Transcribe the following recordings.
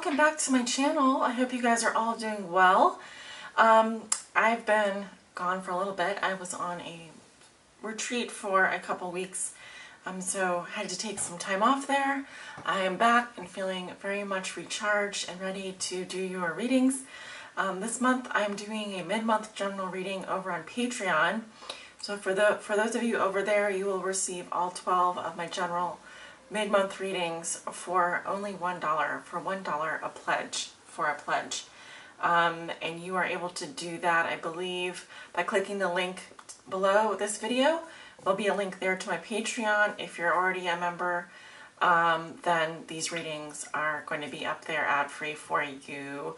welcome back to my channel. I hope you guys are all doing well. I've been gone for a little bit. I was on a retreat for a couple weeks, so had to take some time off there. I am back and feeling very much recharged and ready to do your readings. This month I'm doing a mid-month general reading over on Patreon. So for those of you over there, you will receive all 12 of my general mid-month readings for only $1, for $1 a pledge, for a pledge. And you are able to do that, I believe, by clicking the link below this video. There'll be a link there to my Patreon. If you're already a member, then these readings are going to be up there ad-free for you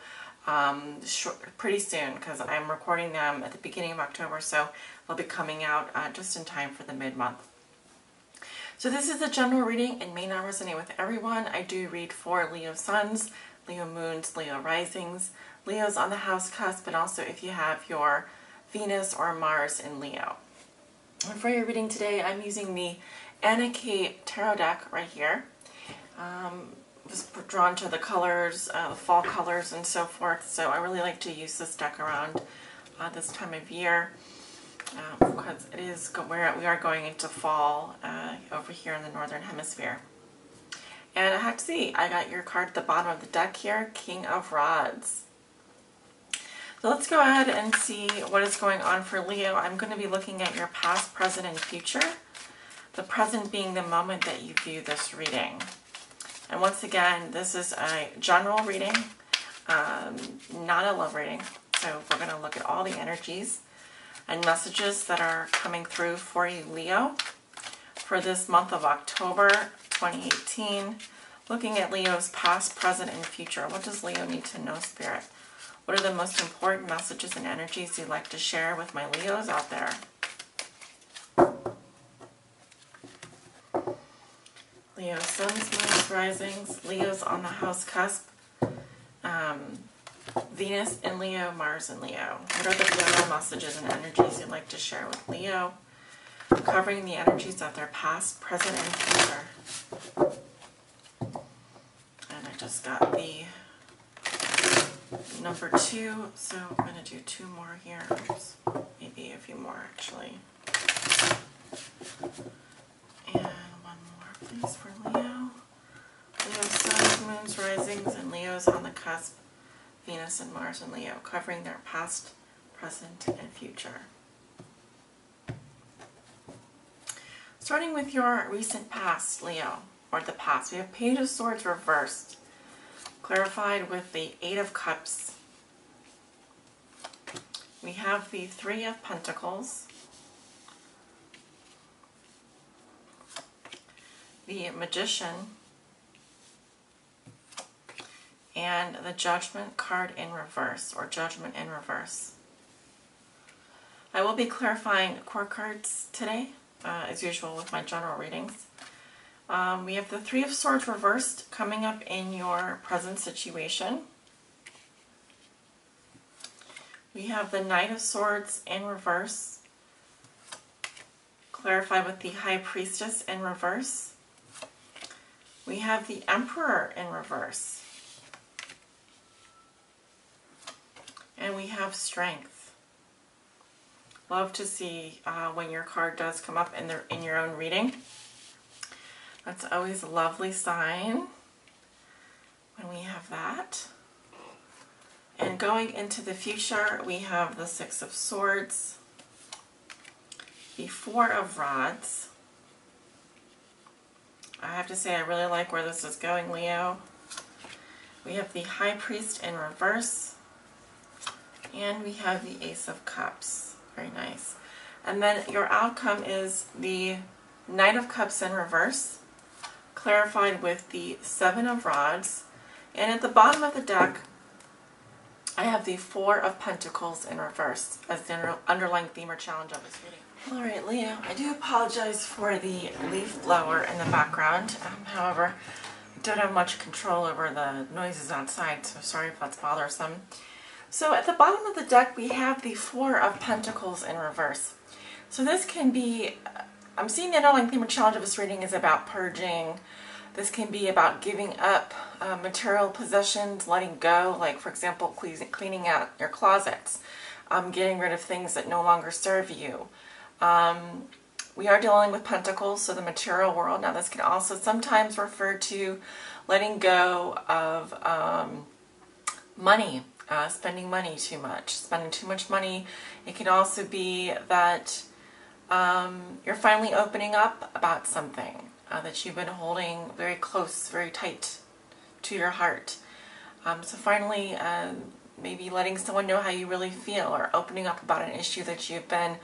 pretty soon, because I'm recording them at the beginning of October, so they'll be coming out just in time for the mid-month. So this is a general reading. It may not resonate with everyone. I do read for Leo suns, Leo moons, Leo risings, Leos on the house cusp, and also if you have your Venus or Mars in Leo. And for your reading today, I'm using the Anna Kate Tarot deck right here. Was drawn to the colors, the fall colors and so forth, so I really like to use this deck around this time of year. Because it is we are going into fall over here in the northern hemisphere. And I have to see, I got your card at the bottom of the deck here, King of Rods. So let's go ahead and see what is going on for Leo. I'm going to be looking at your past, present, and future. The present being the moment that you view this reading. And once again, this is a general reading, not a love reading. So we're going to look at all the energies and messages that are coming through for you, Leo, for this month of October 2018. Looking at Leo's past, present, and future. What does Leo need to know, Spirit? What are the most important messages and energies you'd like to share with my Leos out there? Leo, suns, moons, risings, Leos on the house cusp, Venus in Leo, Mars in Leo. What are the general messages and energies you'd like to share with Leo? Covering the energies of their past, present, and future. And I just got the number 2, so I'm going to do 2 more here. Oops, maybe a few more actually. And one more please for Leo. Leo, suns, moons, risings, and Leos on the cusp. Venus and Mars and Leo, covering their past, present, and future. Starting with your recent past, Leo, or the past, we have Page of Swords reversed, clarified with the 8 of Cups. We have the 3 of Pentacles, the Magician, and the Judgment card in reverse, or Judgment in reverse. I will be clarifying core cards today, as usual with my general readings. We have the 3 of Swords reversed coming up in your present situation. We have the Knight of Swords in reverse, clarified with the High Priestess in reverse. We have the Emperor in reverse. And we have Strength. Love to see when your card does come up in your own reading. That's always a lovely sign when we have that. And going into the future, we have the 6 of Swords, the 4 of Rods. I have to say I really like where this is going, Leo. We have the High Priest in reverse. And we have the Ace of Cups. Very nice. And then your outcome is the Knight of Cups in reverse, clarified with the 7 of Rods. And at the bottom of the deck, I have the 4 of Pentacles in reverse as the underlying theme or challenge of this reading. Alright, Leo, I do apologize for the leaf blower in the background. However, I don't have much control over the noises outside, so sorry if that's bothersome. So at the bottom of the deck, we have the 4 of Pentacles in reverse. So this can be, I'm seeing the underlying theme or challenge of this reading is about purging, This can be about giving up material possessions, letting go, like for example, cleaning out your closets, getting rid of things that no longer serve you. We are dealing with pentacles, so the material world. Now this can also sometimes refer to letting go of money, spending money too much, spending too much money. It can also be that you're finally opening up about something that you've been holding very close, very tight to your heart. So finally, maybe letting someone know how you really feel, or opening up about an issue that you've been,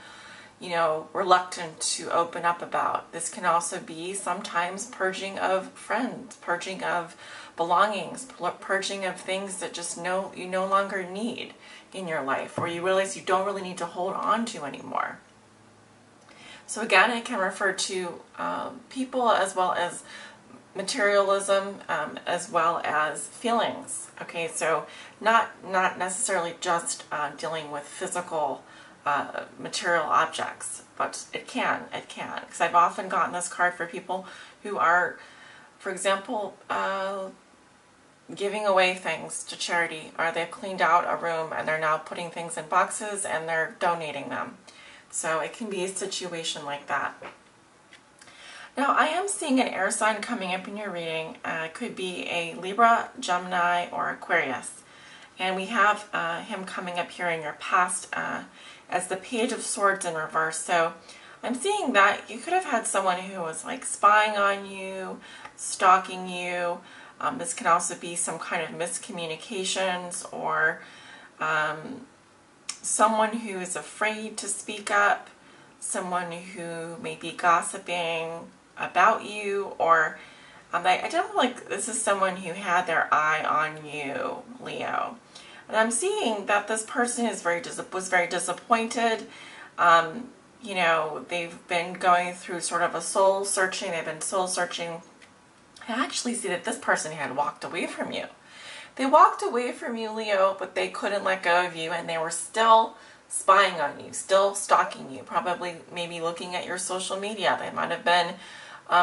reluctant to open up about. This can also be sometimes purging of friends, purging of belongings, purging of things that just you no longer need in your life, or you realize you don't really need to hold on to anymore. So again, it can refer to people as well as materialism, as well as feelings. Okay, so not necessarily just dealing with physical material objects, but it can, because I've often gotten this card for people who are, for example, giving away things to charity, or they've cleaned out a room and they're now putting things in boxes and they're donating them. So it can be a situation like that. Now I am seeing an air sign coming up in your reading. It could be a Libra, Gemini, or Aquarius. And we have him coming up here in your past as the Page of Swords in reverse. So I'm seeing that you could have had someone who was like spying on you, stalking you. This can also be some kind of miscommunications, or someone who is afraid to speak up, someone who may be gossiping about you, or I don't like this is someone who had their eye on you, Leo. And I'm seeing that this person is was very disappointed. They've been going through sort of a soul searching. They've been soul searching. I actually see that this person had walked away from you. They walked away from you, Leo, but they couldn't let go of you, and they were still spying on you, still stalking you, probably maybe looking at your social media. They might have been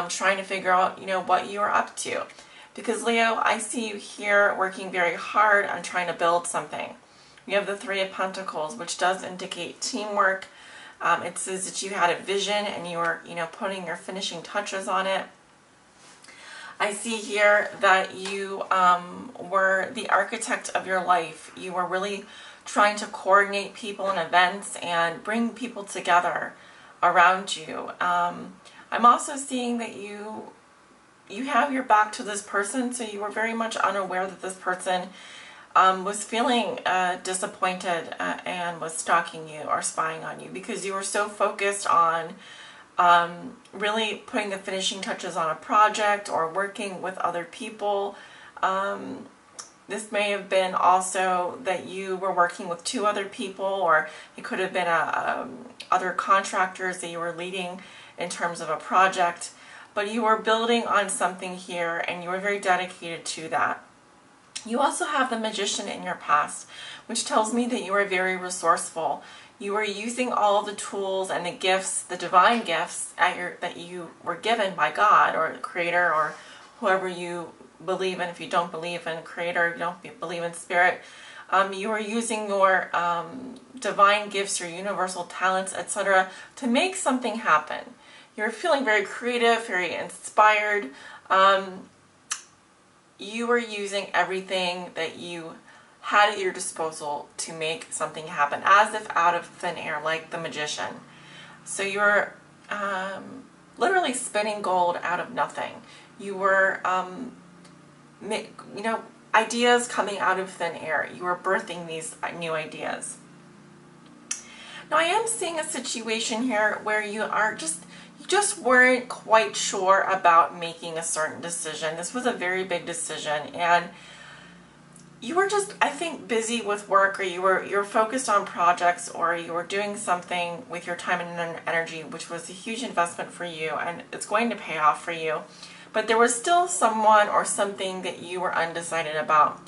trying to figure out, what you are up to. Because, Leo, I see you here working very hard on trying to build something. You have the Three of Pentacles, which does indicate teamwork. It says that you had a vision and you were, putting your finishing touches on it. I see here that you were the architect of your life. You were really trying to coordinate people and events and bring people together around you. I'm also seeing that you have your back to this person, so you were very much unaware that this person was feeling disappointed and was stalking you or spying on you, because you were so focused on really putting the finishing touches on a project or working with other people. This may have been also that you were working with two other people, or it could have been other contractors that you were leading in terms of a project. But you were building on something here, and you were very dedicated to that. You also have the Magician in your past, which tells me that you are very resourceful. You were using all the tools and the gifts, the divine gifts that you were given by God or the Creator or whoever you believe in. If you don't believe in Creator, if you don't believe in Spirit, you were using your divine gifts, your universal talents, etc. to make something happen. You're feeling very creative, very inspired. You were using everything that you had at your disposal to make something happen, as if out of thin air, like the Magician. So you were literally spinning gold out of nothing. You were, ideas coming out of thin air. You were birthing these new ideas. Now I am seeing a situation here where you just weren't quite sure about making a certain decision. This was a very big decision, and you were just, I think, busy with work, or you're focused on projects, or you were doing something with your time and energy, which was a huge investment for you, and it's going to pay off for you. But there was still someone or something that you were undecided about.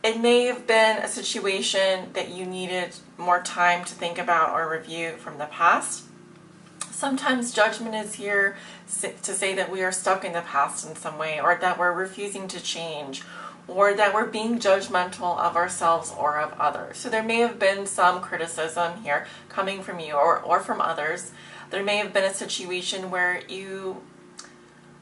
It may have been a situation that you needed more time to think about or review from the past. Sometimes judgment is here to say that we are stuck in the past in some way, or that we're refusing to change, or that we're being judgmental of ourselves or of others. So there may have been some criticism here coming from you or from others. There may have been a situation where you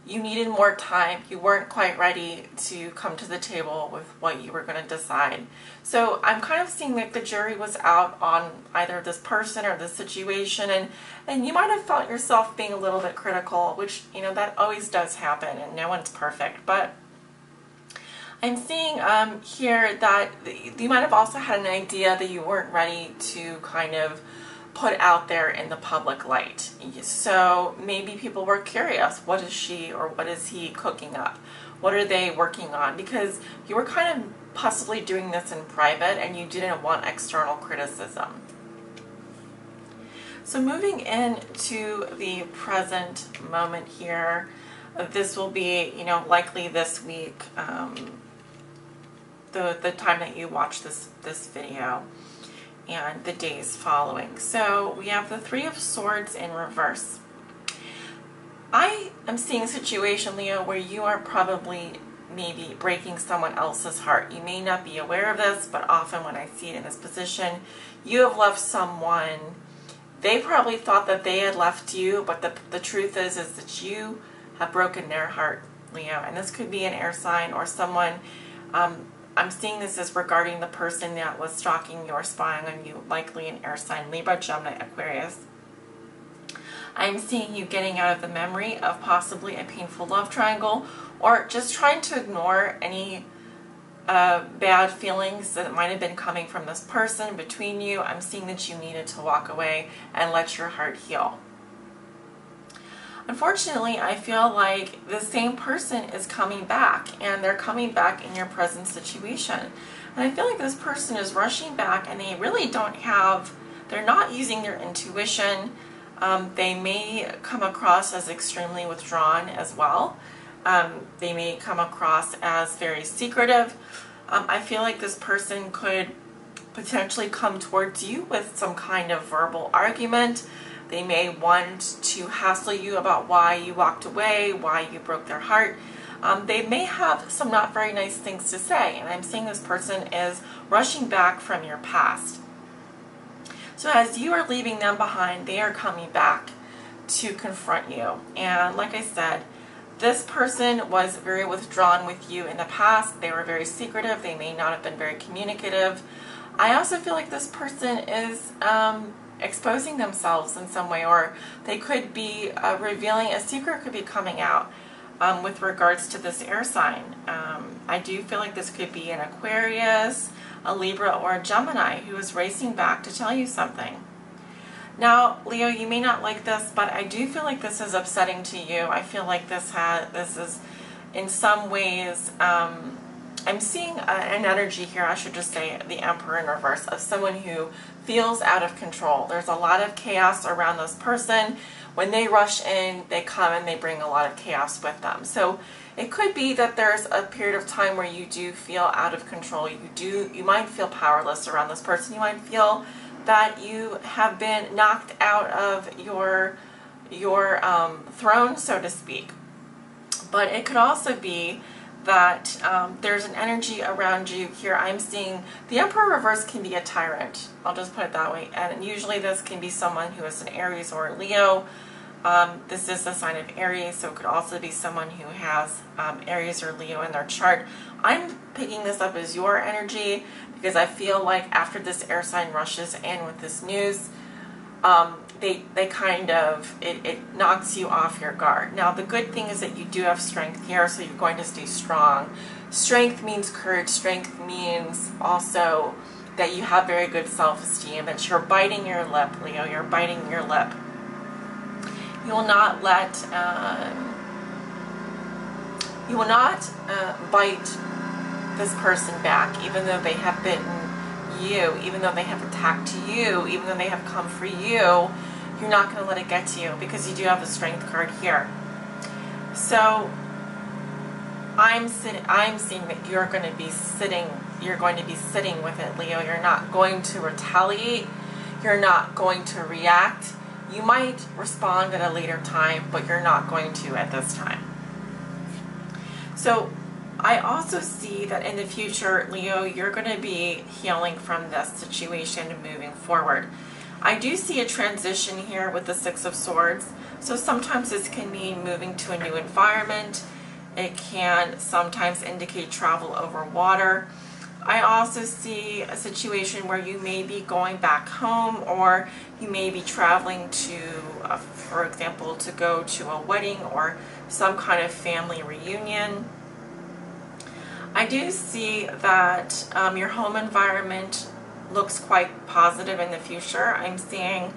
needed more time. You weren't quite ready to come to the table with what you were going to decide. So I'm kind of seeing that the jury was out on either this person or this situation, and you might have felt yourself being a little bit critical, which, you know, that always does happen, and no one's perfect. But I'm seeing here that you might have also had an idea that you weren't ready to kind of put out there in the public light. So maybe people were curious, what is she or what is he cooking up? What are they working on? Because you were kind of possibly doing this in private and you didn't want external criticism. So moving into the present moment here, this will be, you know, likely this week, the time that you watch this video, and the days following. So we have the Three of Swords in reverse. I am seeing a situation, Leo, where you are probably maybe breaking someone else's heart. You may not be aware of this, but often when I see it in this position, you have left someone. They probably thought that they had left you, but the truth is that you have broken their heart, Leo. And this could be an air sign or someone. I'm seeing this as regarding the person that was stalking you or spying on you, likely an air sign, Libra, Gemini, Aquarius. I'm seeing you getting out of the memory of possibly a painful love triangle, or just trying to ignore any bad feelings that might have been coming from this person between you. I'm seeing that you needed to walk away and let your heart heal. Unfortunately, I feel like the same person is coming back, and they're coming back in your present situation. And I feel like this person is rushing back, and they really don't have, they're not using their intuition. They may come across as extremely withdrawn as well. They may come across as very secretive. I feel like this person could potentially come towards you with some kind of verbal argument. They may want to hassle you about why you walked away, why you broke their heart. They may have some not very nice things to say, and I'm seeing this person is rushing back from your past. So as you are leaving them behind, they are coming back to confront you. And like I said, this person was very withdrawn with you in the past. They were very secretive. They may not have been very communicative. I also feel like this person is exposing themselves in some way, or they could be revealing a secret, could be coming out with regards to this air sign. I do feel like this could be an Aquarius, a Libra, or a Gemini who is racing back to tell you something. Now, Leo, you may not like this, but I do feel like this is upsetting to you. I feel like this is in some ways, I'm seeing an energy here, I should just say, the Emperor in reverse, of someone who feels out of control. There's a lot of chaos around this person. When they rush in, they come and they bring a lot of chaos with them. So it could be that there's a period of time where you do feel out of control. You might feel powerless around this person. You might feel that you have been knocked out of your throne, so to speak. But it could also be that there's an energy around you here. I'm seeing the Emperor reverse can be a tyrant. I'll just put it that way. And usually this can be someone who is an Aries or a Leo. This is the sign of Aries, so it could also be someone who has Aries or Leo in their chart. I'm picking this up as your energy because I feel like after this air sign rushes in with this news, they kind of, it knocks you off your guard. Now, the good thing is that you do have strength here, so you're going to stay strong. Strength means courage. Strength means also that you have very good self-esteem, that you're biting your lip, Leo. You're biting your lip. You will not let, bite this person back, even though they have bitten you, even though they have attacked you, even though they have come for you. You're not going to let it get to you because you do have a strength card here. So I'm seeing that you're going to be sitting with it, Leo. You're not going to retaliate. You're not going to react. You might respond at a later time, but you're not going to at this time. So I also see that in the future, Leo, you're going to be healing from this situation and moving forward. I do see a transition here with the Six of Swords. So sometimes this can mean moving to a new environment. It can sometimes indicate travel over water. I also see a situation where you may be going back home, or you may be traveling to, for example, to go to a wedding or some kind of family reunion. I do see that your home environment looks quite positive in the future. I'm seeing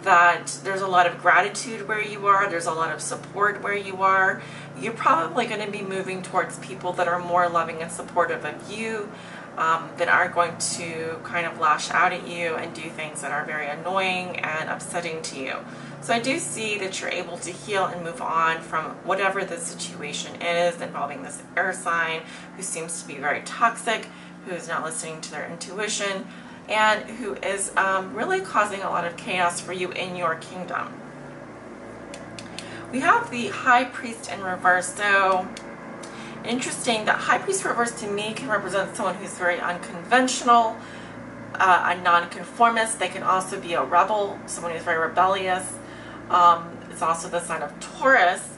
that there's a lot of gratitude where you are, there's a lot of support where you are. You're probably going to be moving towards people that are more loving and supportive of you, that aren't going to kind of lash out at you and do things that are very annoying and upsetting to you. So I do see that you're able to heal and move on from whatever the situation is involving this air sign who seems to be very toxic, who is not listening to their intuition, and who is really causing a lot of chaos for you in your kingdom. We have the High Priest in reverse. So interesting that High Priest reverse to me can represent someone who's very unconventional, a nonconformist. They can also be a rebel, someone who's very rebellious. It's also the sign of Taurus,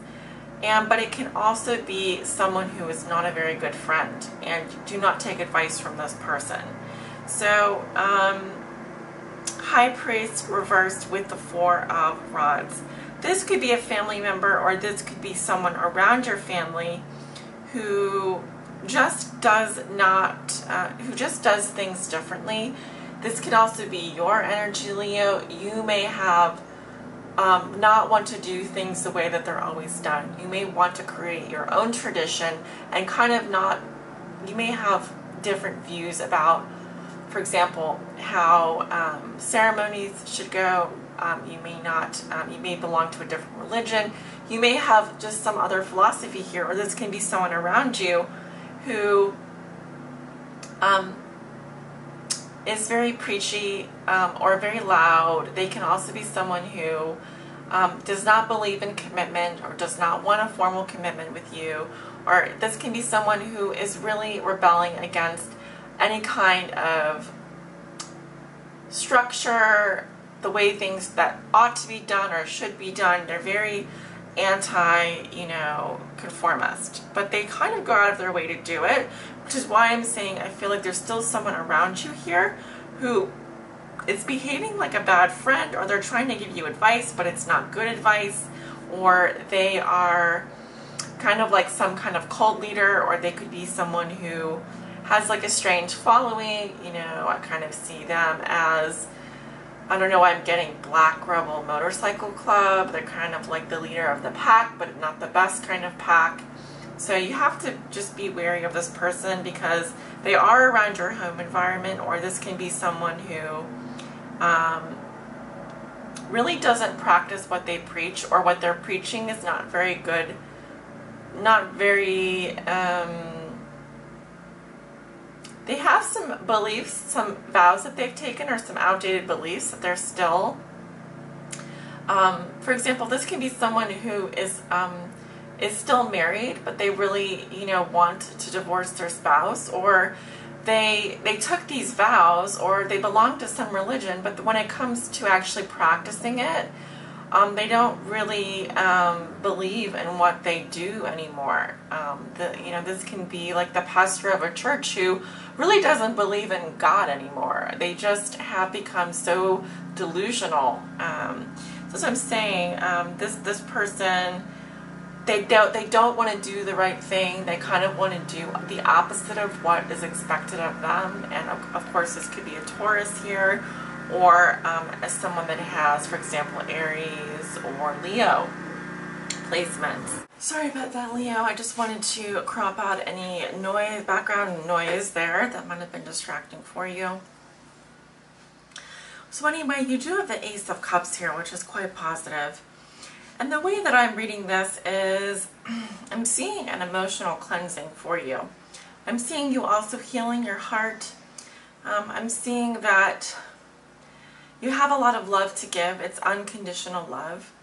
but it can also be someone who is not a very good friend, and do not take advice from this person. So High Priest reversed with the Four of Rods. This could be a family member, or this could be someone around your family who just does not, who just does things differently. This could also be your energy, Leo. You may have not want to do things the way that they're always done. You may want to create your own tradition and kind of not, you may have different views about, for example, how ceremonies should go. You may not, you may belong to a different religion. You may have just some other philosophy here, or this can be someone around you who is very preachy or very loud. They can also be someone who does not believe in commitment, or does not want a formal commitment with you. Or this can be someone who is really rebelling against any kind of structure, the way things that ought to be done or should be done. They're very anti, conformist, but they kind of go out of their way to do it, which is why I'm saying I feel like there's still someone around you here who is behaving like a bad friend, or they're trying to give you advice, but it's not good advice, or they are kind of like some kind of cult leader, or they could be someone who has like a strange following. I kind of see them as, I don't know, I'm getting Black Rebel Motorcycle Club. They're kind of like the leader of the pack, but not the best kind of pack. So you have to just be wary of this person, because they are around your home environment, or this can be someone who really doesn't practice what they preach, or what they're preaching is not very good, not very, they have some beliefs, some vows that they've taken, or some outdated beliefs that they're still, for example, this can be someone who is still married, but they really, want to divorce their spouse, or they took these vows, or they belong to some religion, but when it comes to actually practicing it, they don't really believe in what they do anymore. This can be like the pastor of a church who really doesn't believe in God anymore. They just have become so delusional. So I'm saying, this person, they don't want to do the right thing. They kind of want to do the opposite of what is expected of them. And of course, this could be a Taurus here, or as someone that has, for example, Aries or Leo placements. Sorry about that, Leo. I just wanted to crop out any noise, background noise there that might have been distracting for you. So anyway, you do have the Ace of Cups here, which is quite positive. And the way that I'm reading this is, I'm seeing an emotional cleansing for you. I'm seeing you also healing your heart. I'm seeing that You have a lot of love to give. It's unconditional love.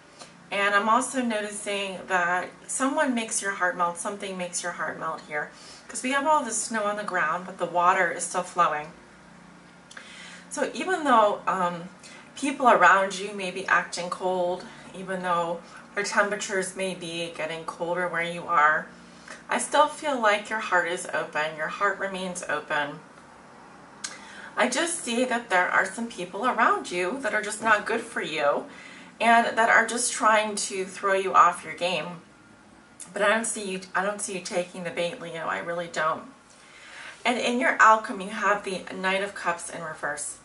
And I'm also noticing that someone makes your heart melt, something makes your heart melt here. Because we have all this snow on the ground, but the water is still flowing. So even though people around you may be acting cold, even though the temperatures may be getting colder where you are, I still feel like your heart is open. Your heart remains open. I just see that there are some people around you that are just not good for you and that are just trying to throw you off your game. But I don't see you taking the bait, Leo. I really don't. And in your outcome, you have the Knight of Cups in reverse.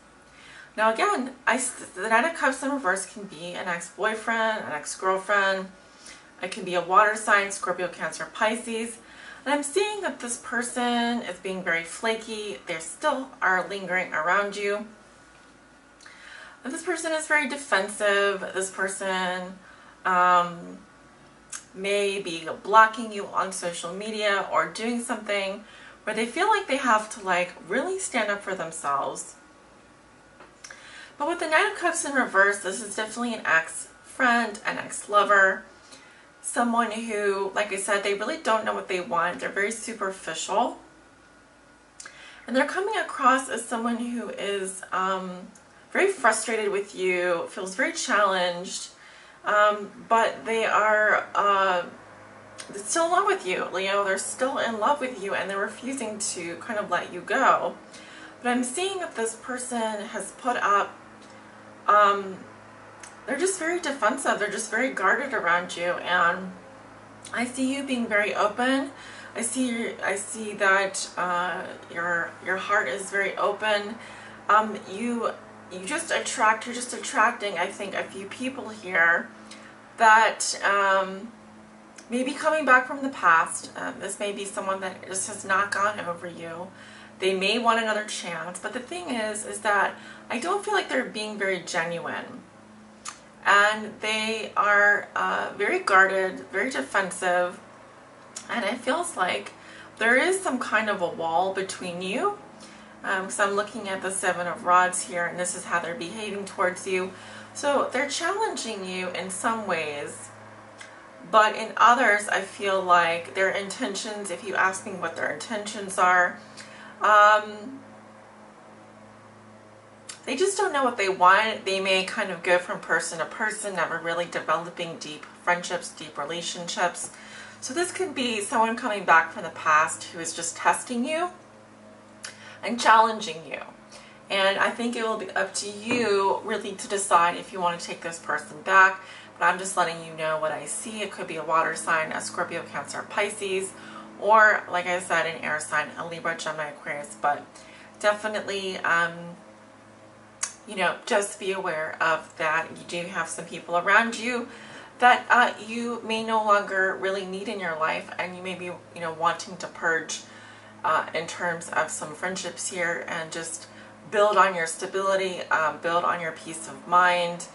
Now again, the Knight of Cups in reverse can be an ex-boyfriend, an ex-girlfriend. It can be a water sign, Scorpio, Cancer, Pisces. And I'm seeing that this person is being very flaky. They still are lingering around you. And this person is very defensive. This person may be blocking you on social media or doing something where they feel like they have to like really stand up for themselves. But with the Knight of Cups in reverse, this is definitely an ex-friend, an ex-lover. Someone who, like I said, they really don't know what they want. They're very superficial. And they're coming across as someone who is very frustrated with you, feels very challenged, but they are still in love with you, Leo. They're still in love with you and they're refusing to kind of let you go. But I'm seeing that this person has put up, they're just very defensive. They're just very guarded around you, and I see you being very open. I see that your heart is very open. You're just attracting, I think, a few people here that may be coming back from the past. This may be someone that just has not gone over you. They may want another chance, but the thing is that I don't feel like they're being very genuine. And they are very guarded, very defensive, and it feels like there is some kind of a wall between you. So I'm looking at the Seven of Rods here, and this is how they're behaving towards you. So they're challenging you in some ways, but in others I feel like their intentions, if you ask me what their intentions are, they just don't know what they want. They may kind of go from person to person, never really developing deep friendships, deep relationships. So this could be someone coming back from the past who is just testing you and challenging you. And I think it will be up to you really to decide if you want to take this person back. But I'm just letting you know what I see. It could be a water sign, a Scorpio, Cancer, Pisces, or like I said, an air sign, a Libra, Gemini, Aquarius. But definitely, you know, just be aware of that. You do have some people around you that you may no longer really need in your life, and you may be, you know, wanting to purge in terms of some friendships here and just build on your stability, build on your peace of mind.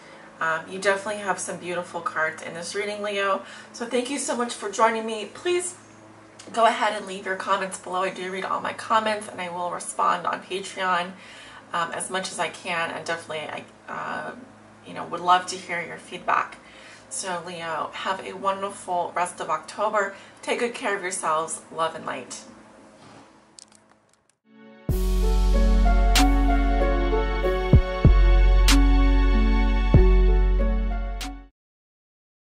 You definitely have some beautiful cards in this reading, Leo. So thank you so much for joining me. Please go ahead and leave your comments below. I do read all my comments, and I will respond on Patreon as much as I can, and definitely I you know, would love to hear your feedback. So Leo, have a wonderful rest of October. Take good care of yourselves. Love and light.